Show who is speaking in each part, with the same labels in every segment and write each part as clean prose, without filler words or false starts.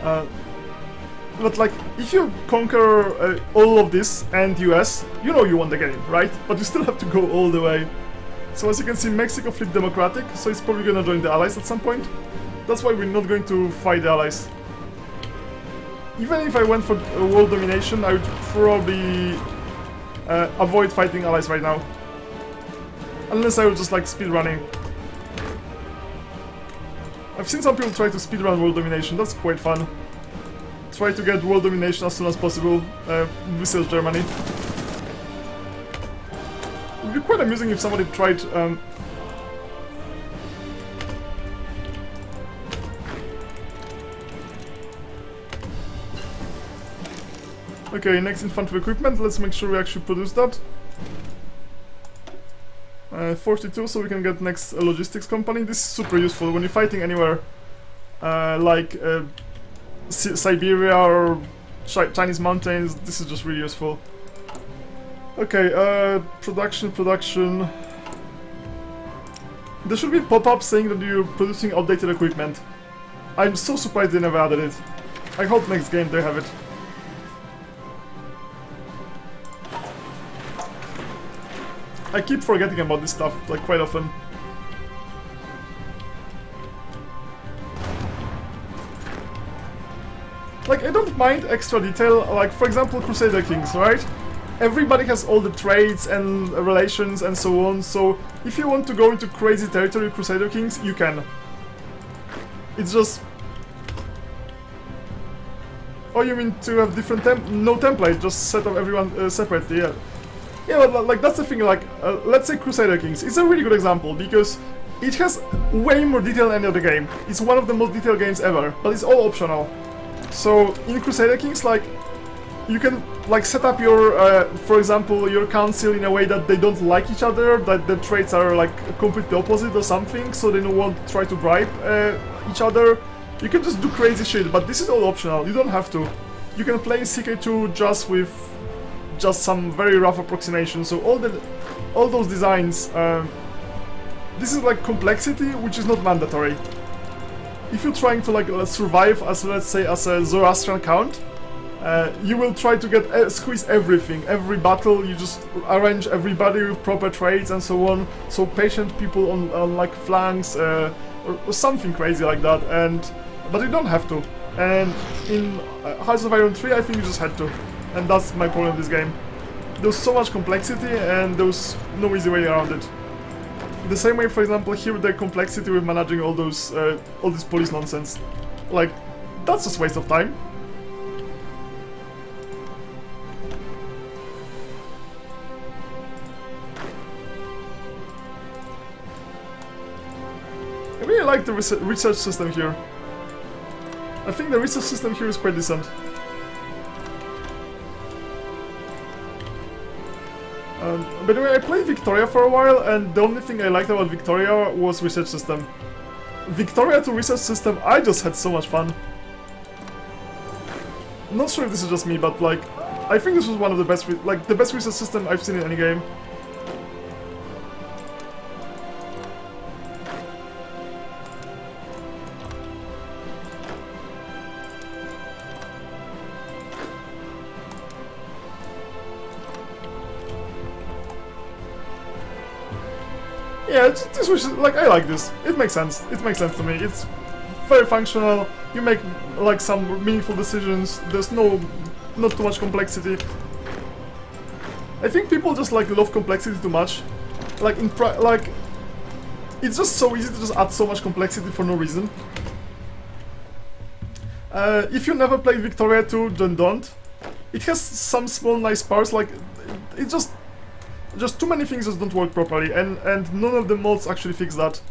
Speaker 1: Uh, but like, if you conquer all of this and US, you know you won the game, right? But you still have to go all the way. So as you can see, Mexico flipped democratic, so it's probably gonna join the Allies at some point. That's why we're not going to fight the Allies. Even if I went for world domination, I would probably avoid fighting Allies right now. Unless I would just like speedrunning. I've seen some people try to speedrun world domination, that's quite fun. Try to get world domination as soon as possible, besides Germany. It would be quite amusing if somebody tried... Okay, next infantry equipment, let's make sure we actually produce that. 42, so we can get next logistics company. This is super useful when you're fighting anywhere, like Siberia or Chinese mountains. This is just really useful. Okay, production. There should be a pop-up saying that you're producing outdated equipment. I'm so surprised they never added it. I hope next game they have it. I keep forgetting about this stuff, like, quite often. Like, I don't mind extra detail, like, for example, Crusader Kings, right? Everybody has all the trades and relations and so on, so if you want to go into crazy territory with Crusader Kings, you can. It's just... Oh, you mean to have different no template, just set up everyone separately, yeah. Yeah, but like that's the thing, like, let's say Crusader Kings. It's a really good example, because it has way more detail than any other game. It's one of the most detailed games ever, but it's all optional. So, in Crusader Kings, like, you can, like, set up your, for example, your council in a way that they don't like each other, that the traits are, like, completely opposite or something, so they won't try to bribe each other. You can just do crazy shit, but this is all optional, you don't have to. You can play CK2 just with just some very rough approximation, so all those designs, this is like complexity which is not mandatory. If you're trying to like survive as, let's say, as a Zoroastrian count, you will try to get squeeze everything, every battle, you just arrange everybody with proper trades and so on, so patient people on like flanks, or something crazy like that, but you don't have to. And in Hearts of Iron 3 I think you just had to. And that's my problem with this game. There's so much complexity and there's no easy way around it. The same way, for example, here the complexity with managing all those, all this police nonsense. Like, that's just a waste of time. I really like the research system here. I think the research system here is quite decent. By the way, I played Victoria for a while, and the only thing I liked about Victoria was research system. Victoria to research system, I just had so much fun. Not sure if this is just me, but like, I think this was one of the best, the best research system I've seen in any game. Yeah, this was like, I like this. It makes sense. It makes sense to me. It's very functional. You make like some meaningful decisions. There's not too much complexity. I think people just like love complexity too much. Like it's just so easy to just add so much complexity for no reason. If you never played Victoria 2, then don't. It has some small nice parts. Like it just too many things just don't work properly, and none of the mods actually fix that.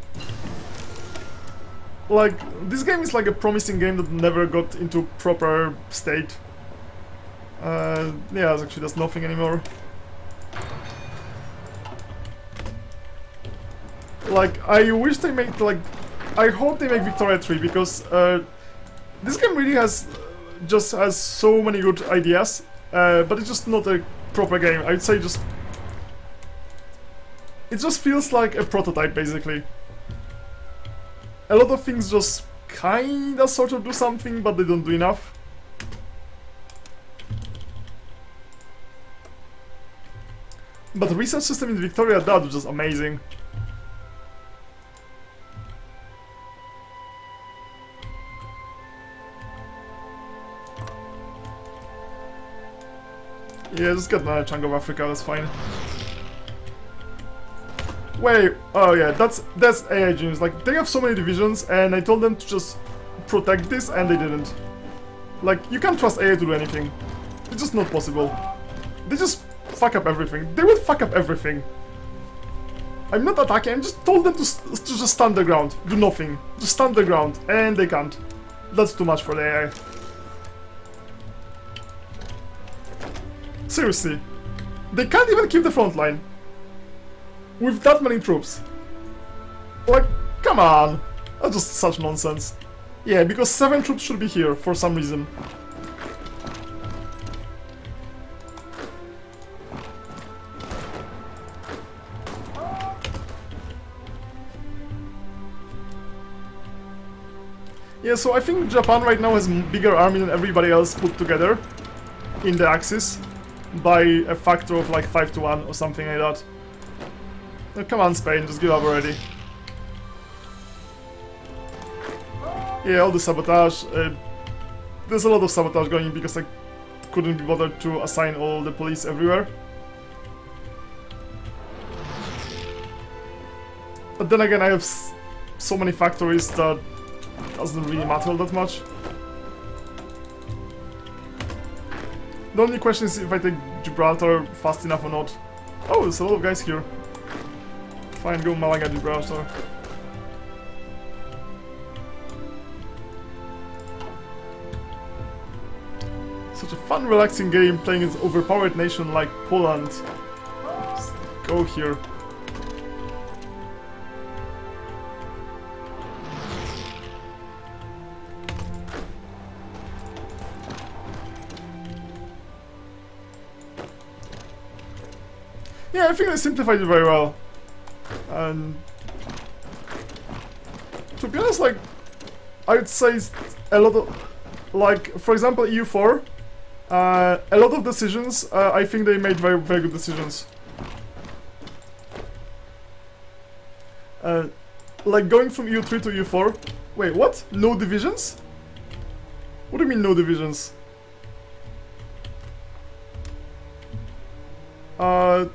Speaker 1: Like, this game is like a promising game that never got into proper state. Yeah, actually there's nothing anymore. Like, I wish they made, like, I hope they make Victoria 3, because this game really has so many good ideas, but it's just not a proper game. I'd say it just feels like a prototype, basically. A lot of things just kinda sort of do something, but they don't do enough. But the research system in Victoria, that was just amazing. Yeah, just get another chunk of Africa, that's fine. Wait, oh yeah, that's AI genius. Like, they have so many divisions, and I told them to just protect this, and they didn't. Like, you can't trust AI to do anything. It's just not possible. They just fuck up everything. They will fuck up everything. I'm not attacking, I just told them to just stand the ground. Do nothing. Just stand the ground, and they can't. That's too much for the AI. Seriously. They can't even keep the front line. With that many troops. Like, come on. That's just such nonsense. Yeah, because 7 troops should be here for some reason. Yeah, so I think Japan right now has a bigger army than everybody else put together in the Axis by a factor of like 5 to 1 or something like that. Oh, come on, Spain, just give up already. Yeah, all the sabotage. There's a lot of sabotage going because I couldn't be bothered to assign all the police everywhere. But then again, I have so many factories that doesn't really matter that much. The only question is if I take Gibraltar fast enough or not. Oh, there's a lot of guys here. Fine, go Malaga, Gibraltar. Such a fun, relaxing game playing an overpowered nation like Poland. Just go here. Yeah, I think they simplified it very well. And to be honest, like, I would say a lot of, like, for example, EU4, a lot of decisions, I think they made very, very good decisions. Like going from EU3 to EU4. Wait, what? No divisions? What do you mean no divisions?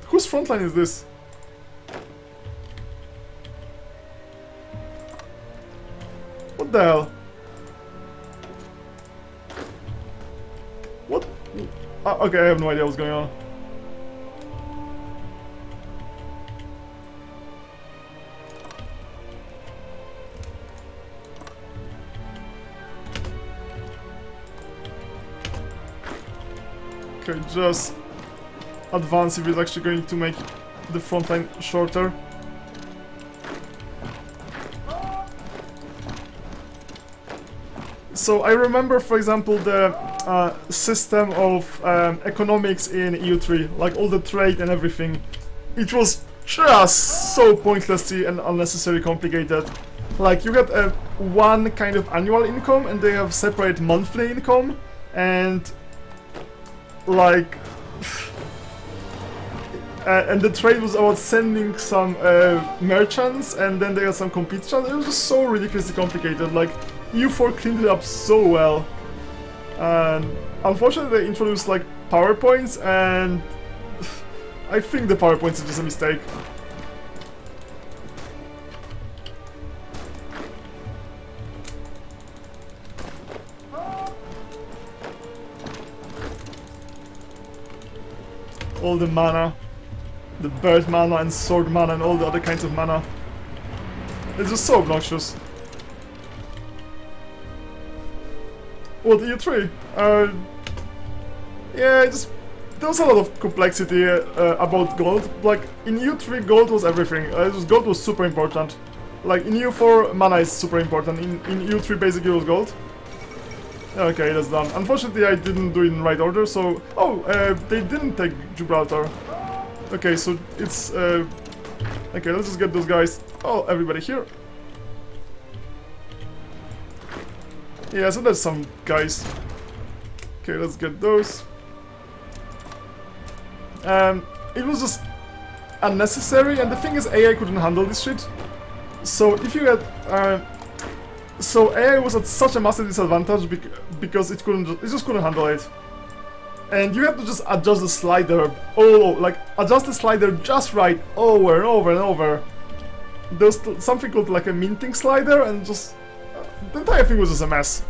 Speaker 1: Whose front line is this? What the hell? What? Okay, I have no idea what's going on. Okay, just advance if it's actually going to make the front line shorter. So I remember, for example, the system of economics in EU3, like all the trade and everything. It was just so pointlessly and unnecessarily complicated. Like, you get one kind of annual income and they have separate monthly income, and like and the trade was about sending some merchants, and then they had some competition. It was just so ridiculously complicated. Like, EU4 cleaned it up so well. And unfortunately they introduced like PowerPoints, and I think the PowerPoints is just a mistake. All the mana, the bird mana and sword mana and all the other kinds of mana. It's just so obnoxious. What, EU3? Yeah, there was a lot of complexity about gold. Like, in EU3 gold was everything. Gold was super important. Like, in EU4 mana is super important. In EU3 basically it was gold. Okay, that's done. Unfortunately I didn't do it in the right order, so... Oh, they didn't take Gibraltar. Okay, so it's... Okay, let's just get those guys... Oh, everybody here. Yeah, so there's some guys. Okay, let's get those. It was just unnecessary, and the thing is, AI couldn't handle this shit. So if you had, so AI was at such a massive disadvantage because it just couldn't handle it. And you have to just adjust the slider, adjust the slider just right over and over and over. There's something called like a minting slider, and just the entire thing was just a mess.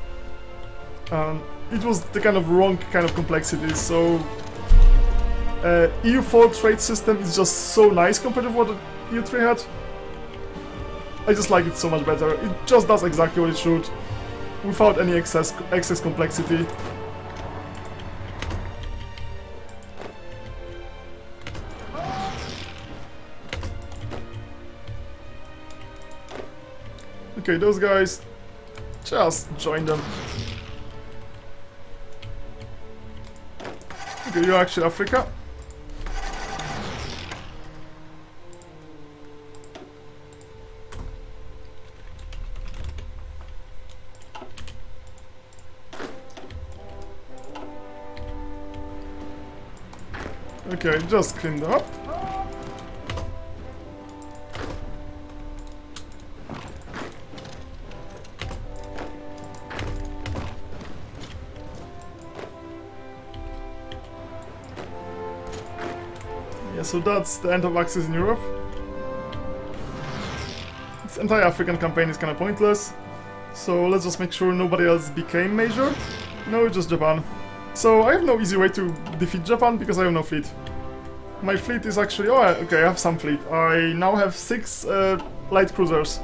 Speaker 1: It was the kind of wrong kind of complexity, so EU4 trade system is just so nice compared to what EU3 had. I just like it so much better. It just does exactly what it should, without any excess complexity. Okay, those guys, just join them. Okay, you're actually Africa. Okay, just clean them up. Yeah, so that's the end of Axis in Europe. This entire African campaign is kind of pointless. So let's just make sure nobody else became major. No, just Japan. So I have no easy way to defeat Japan because I have no fleet. My fleet is actually... oh, okay, I have some fleet. I now have 6 light cruisers.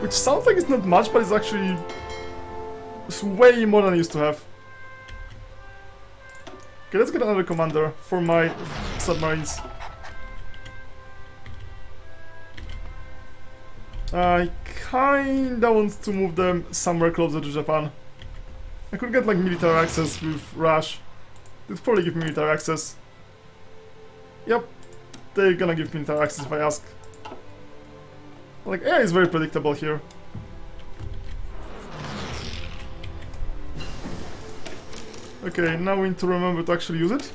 Speaker 1: Which sounds like it's not much, but it's actually... it's way more than I used to have. Okay, let's get another commander for my submarines. I kinda want to move them somewhere closer to Japan. I could get like military access with Rush. They'd probably give me military access. Yep, they're gonna give me military access if I ask. Like, AI is very predictable here. Okay, now we need to remember to actually use it.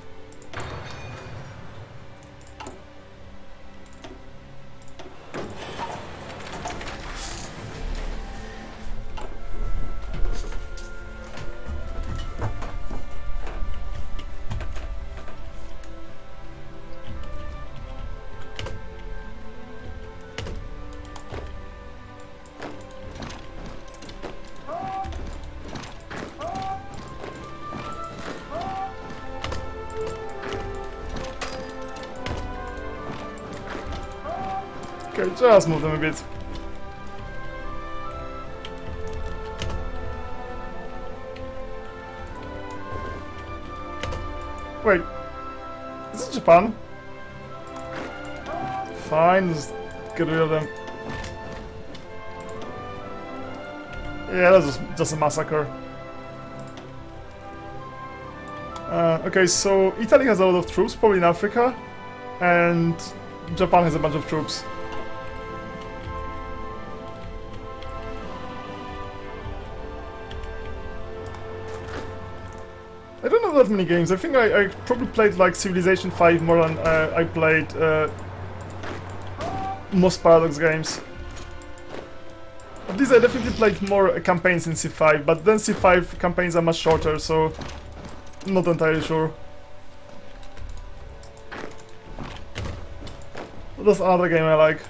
Speaker 1: Okay, just move them a bit. Wait, is it Japan? Fine, just get rid of them. Yeah, that's just a massacre. Okay, so Italy has a lot of troops, probably in Africa, and Japan has a bunch of troops. I don't know that many games. I think I probably played like Civilization 5 more than I played most Paradox games. Of these I definitely played more campaigns in C5, but then C5 campaigns are much shorter, so not entirely sure. That's another game I like.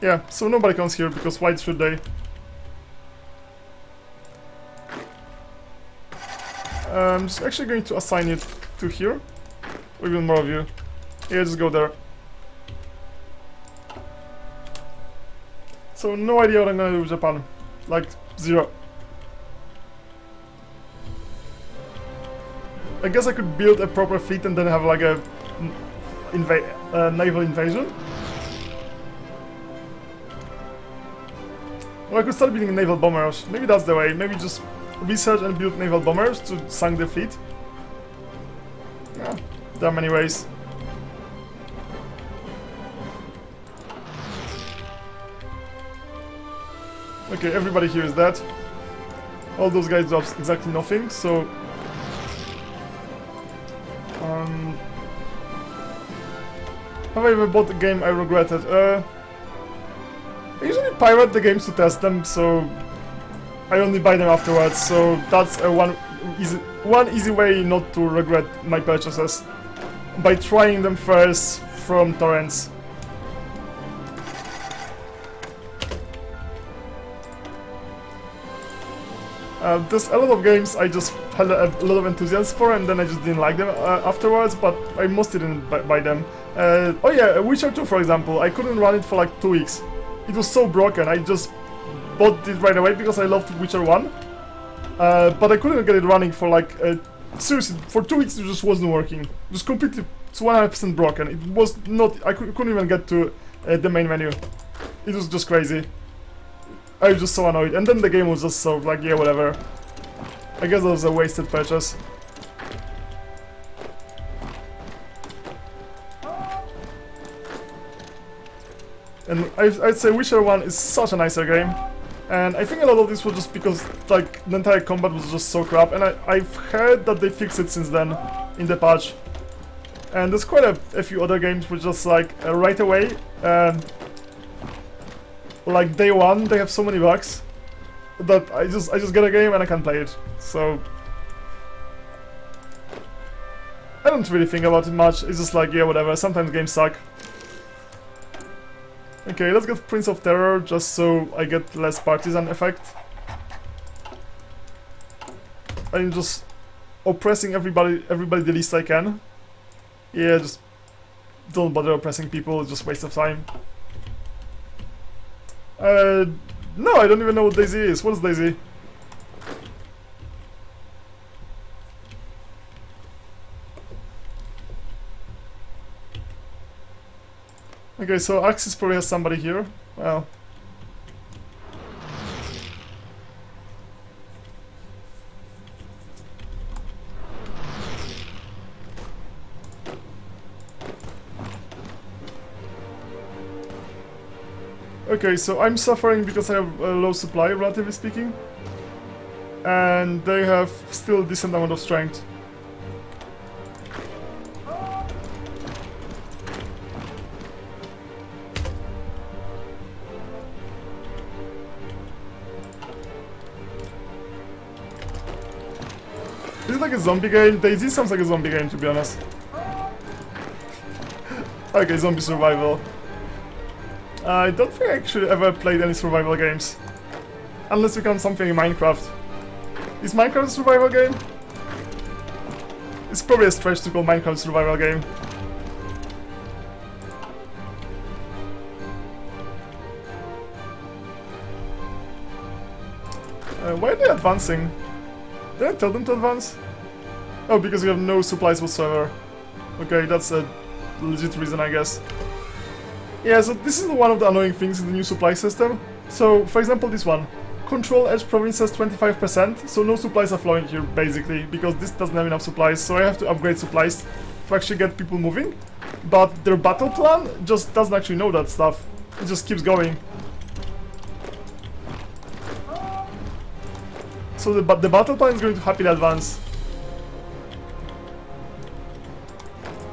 Speaker 1: Yeah, so nobody comes here because why should they? I'm just actually going to assign it to here. Or even more of you. Yeah, just go there. So no idea what I'm gonna do with Japan. Like, 0. I guess I could build a proper fleet and then have like a naval invasion. Or I could start building naval bombers. Maybe that's the way. Maybe just research and build naval bombers to sink the fleet. Yeah, there are many ways. Okay, everybody here is dead. All those guys drop exactly nothing, so... have I ever bought a game I regretted? I usually pirate the games to test them, so... I only buy them afterwards, so that's one easy way not to regret my purchases. By trying them first from torrents. There's a lot of games I just had a lot of enthusiasm for, and then I just didn't like them afterwards, but I mostly didn't buy them. Oh yeah, Witcher 2 for example, I couldn't run it for like 2 weeks. It was so broken, I just bought it right away because I loved Witcher 1. But I couldn't get it running for like, seriously, for 2 weeks it just wasn't working. Just completely, it's 100% broken. It was not, I couldn't even get to the main menu. It was just crazy. I was just so annoyed, and then the game was just so like, yeah, whatever. I guess that was a wasted purchase. And I'd say Witcher 1 is such a nicer game. And I think a lot of this was just because like the entire combat was just so crap, and I've heard that they fixed it since then in the patch. And there's quite a few other games which just like right away, like day one, they have so many bugs that I just get a game and I can't play it. So I don't really think about it much. It's just like, yeah, whatever. Sometimes games suck. Okay, let's get Prince of Terror just so I get less partisan effect. I'm just oppressing everybody the least I can. Yeah, just don't bother oppressing people, it's just waste of time. No, I don't even know what Daisy is. What is Daisy? Okay, so Axis probably has somebody here. Well. Okay, so I'm suffering because I have a low supply, relatively speaking. And they have still a decent amount of strength. Is it like a zombie game? Daisy sounds like a zombie game, to be honest. Okay, zombie survival. I don't think I actually ever played any survival games. Unless you count something in Minecraft. Is Minecraft a survival game? It's probably a stretch to call Minecraft a survival game. Why are they advancing? Did I tell them to advance? Oh, because we have no supplies whatsoever. Okay, that's a legit reason, I guess. Yeah, so this is one of the annoying things in the new supply system. So, for example, this one. Control Edge provinces 25%, so no supplies are flowing here, basically, because this doesn't have enough supplies, so I have to upgrade supplies to actually get people moving. But their battle plan just doesn't actually know that stuff. It just keeps going. So the battle plan is going to happily advance.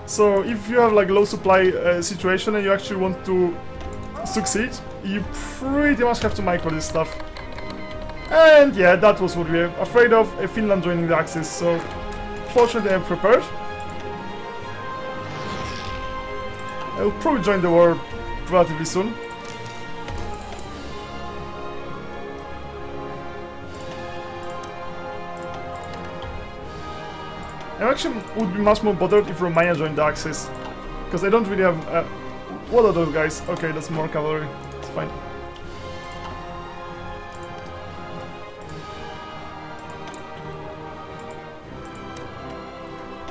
Speaker 1: So if you have like low supply situation and you actually want to succeed, you pretty much have to micro this stuff. And yeah, that was what we were afraid of, Finland joining the Axis, so fortunately I'm prepared. I'll probably join the war relatively soon. I actually would be much more bothered if Romania joined the Axis, because I don't really have... what are those guys? Okay, that's more cavalry, it's fine.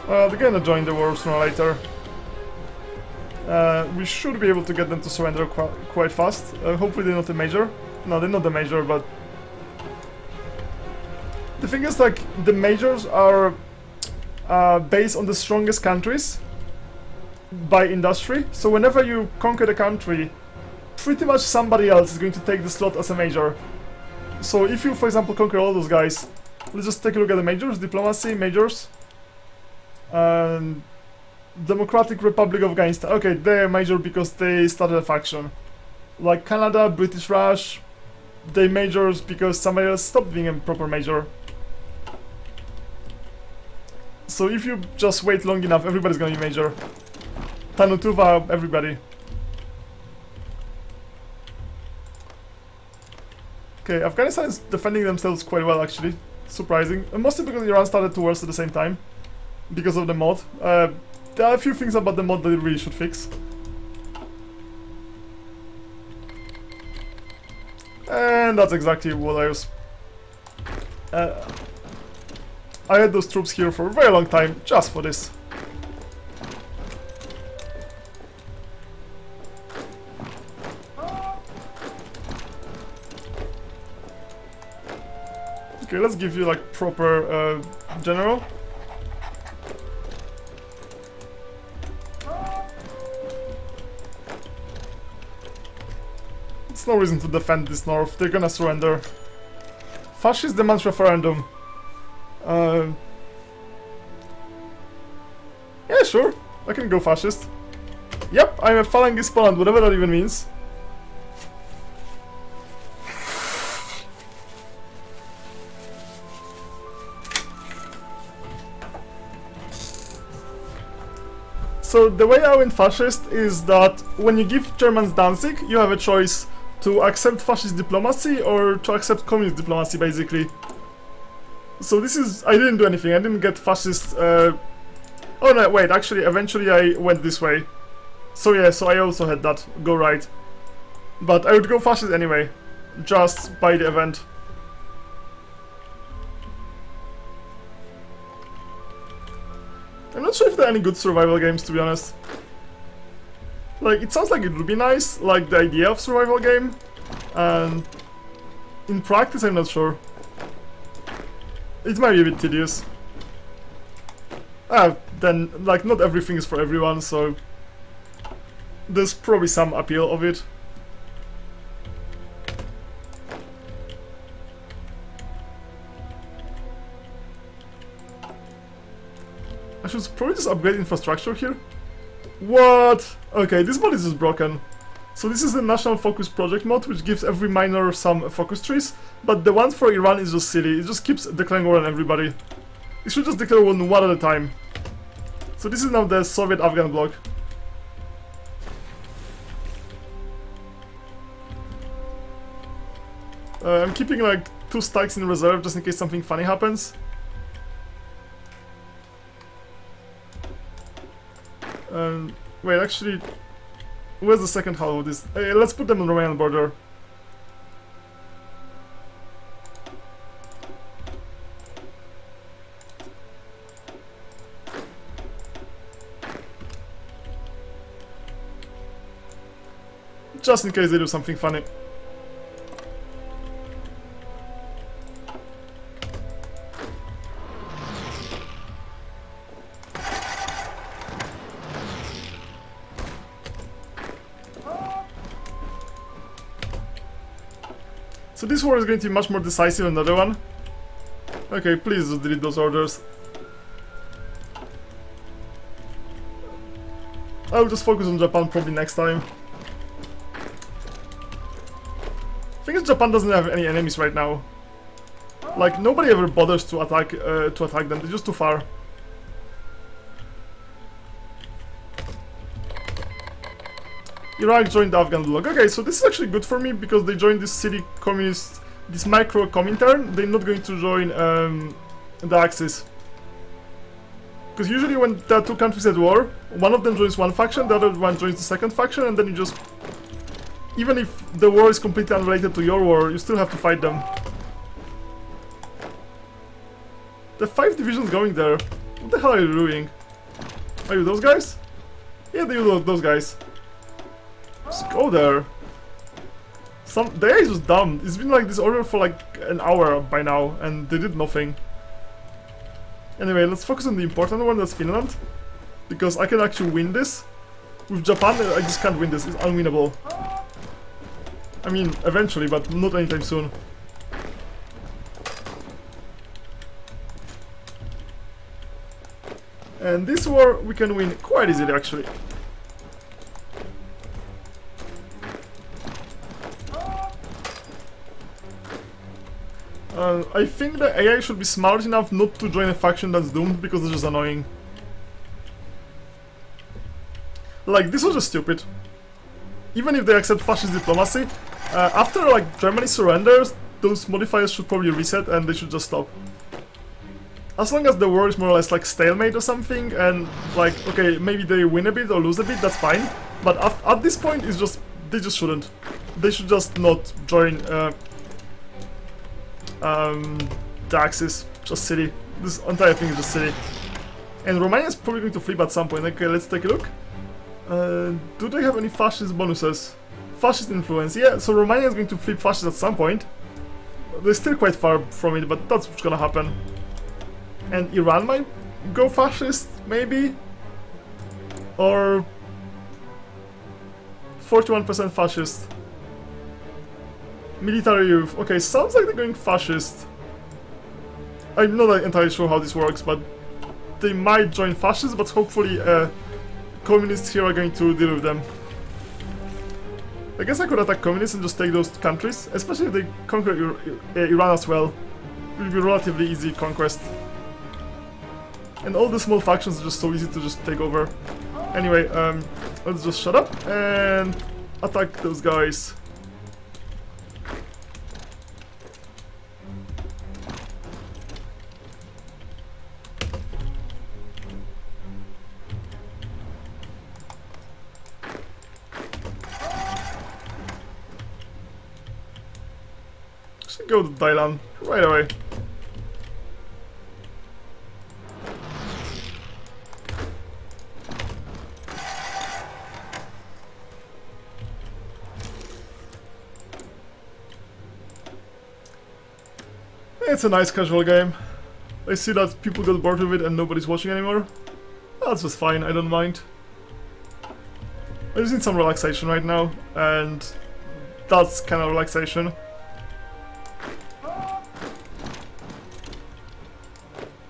Speaker 1: They're gonna join the war sooner or later. We should be able to get them to surrender quite fast. Hopefully they're not a major. No, they're not a major, but... The thing is, like, the majors are... based on the strongest countries by industry, so whenever you conquer the country, pretty much somebody else is going to take the slot as a major. So if you, for example, conquer all those guys, let's just take a look at the majors. Diplomacy, majors. And Democratic Republic of Afghanistan. Okay, they're major because they started a faction. Like Canada, British Raj, they majors because somebody else stopped being a proper major. So if you just wait long enough, everybody's gonna be major. Tanutuva, everybody. Okay, Afghanistan is defending themselves quite well actually. Surprising. And mostly because Iran started two wars at the same time. Because of the mod. There are a few things about the mod that it really should fix. And that's exactly what I was... I had those troops here for a very long time, just for this. Okay, let's give you like proper general. There's no reason to defend this north, they're gonna surrender. Fascists demand referendum. Yeah, sure, I can go fascist. Yep, I'm a Falangist Poland, whatever that even means. So the way I went fascist is that when you give Germans Danzig, you have a choice to accept fascist diplomacy or to accept communist diplomacy, basically. So this is... I didn't do anything, I didn't get fascist... Oh no, wait, actually, eventually I went this way. So yeah, so I also had that, go right. But I would go fascist anyway, just by the event. I'm not sure if there are any good survival games, to be honest. Like, it sounds like it would be nice, like the idea of survival game. And in practice, I'm not sure. It might be a bit tedious. Then, like, not everything is for everyone, so... There's probably some appeal of it. I should probably just upgrade infrastructure here. What? Okay, this mod is just broken. So this is the National Focus Project mod, which gives every miner some focus trees, but the one for Iran is just silly. It just keeps declaring war on everybody. It should just declare one at a time. So this is now the Soviet-Afghan bloc. I'm keeping like 2 stacks in reserve just in case something funny happens. Wait, actually, where's the second half of this? Let's put them on the Romanian border. Just in case they do something funny. So this war is going to be much more decisive than the other one. Okay, please just delete those orders. I'll just focus on Japan probably next time. The thing is, Japan doesn't have any enemies right now. Like, nobody ever bothers to attack them, they're just too far. Iraq joined the Afghan bloc. Okay, so this is actually good for me because they joined this city communist, this micro Comintern. They're not going to join the Axis. Because usually when there are two countries at war, one of them joins one faction, the other one joins the second faction, and then you just... Even if the war is completely unrelated to your war, you still have to fight them. The 5 divisions going there. What the hell are you doing? Are you those guys? Yeah, they are those guys. Just go there. The AI is just dumb. It's been like this order for like an hour by now, and they did nothing. Anyway, let's focus on the important one, that's Finland. Because I can actually win this. With Japan, I just can't win this. It's unwinnable. I mean, eventually, but not anytime soon. And this war we can win quite easily, actually. I think the AI should be smart enough not to join a faction that's doomed, because it's just annoying. Like, this was just stupid. Even if they accept fascist diplomacy, after like Germany surrenders, those modifiers should probably reset and they should just stop. As long as the war is more or less like stalemate or something, and like, okay, maybe they win a bit or lose a bit, that's fine. But at this point, it's just, they just shouldn't. They should just not join the Axis, just silly. This entire thing is just silly. And Romania is probably going to flip at some point. Okay, let's take a look. Do they have any fascist bonuses? Fascist influence, yeah, so Romania is going to flip fascist at some point. They're still quite far from it, but that's what's gonna happen. And Iran might go fascist, maybe? Or 41% fascist. Military youth. Okay, sounds like they're going fascist. I'm not entirely sure how this works, but they might join fascists, but hopefully communists here are going to deal with them. I guess I could attack communists and just take those countries, especially if they conquer Iran as well. It will be a relatively easy conquest. And all the small factions are just so easy to just take over. Anyway, let's just shut up and attack those guys. Go to Thailand right away. It's a nice casual game. I see that people got bored with it and nobody's watching anymore. That's just fine, I don't mind. I just need some relaxation right now, and that's kind of relaxation.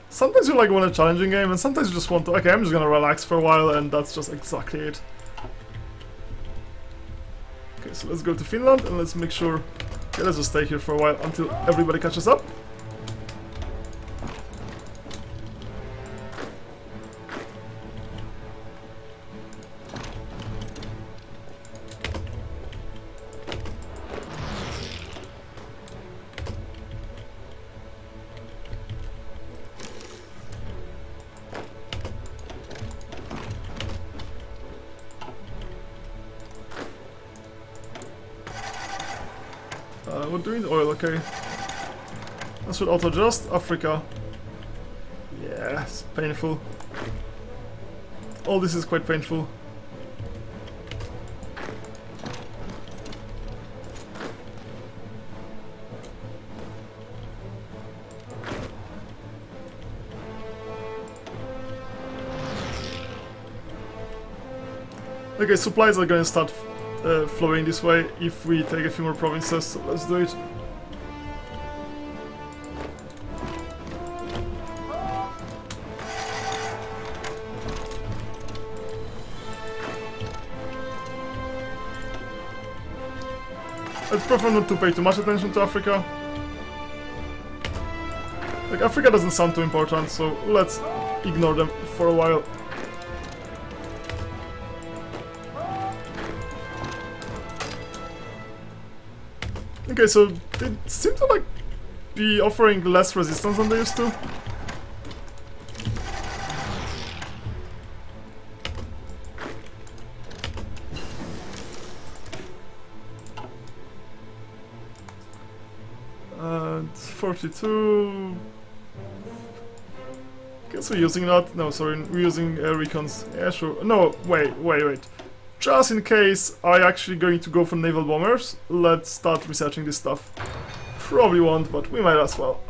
Speaker 1: Sometimes you like want a challenging game, and sometimes you just want to, okay, I'm just gonna relax for a while, and that's just exactly it. Okay, so let's go to Finland, and let's make sure, okay, let's just stay here for a while until everybody catches up. We're doing oil, okay. That should auto adjust. Africa. Yeah, it's painful. All this is quite painful. Okay, supplies are going to start flowing this way if we take a few more provinces, so let's do it. I'd prefer not to pay too much attention to Africa. Like, Africa doesn't sound too important, so let's ignore them for a while. Okay, so they seem to like be offering less resistance than they used to. It's 42. Guess we're using that. No, sorry, we're using recons. Yeah, sure. No, wait. Just in case I actually going to go for naval bombers, let's start researching this stuff. Probably won't, but we might as well.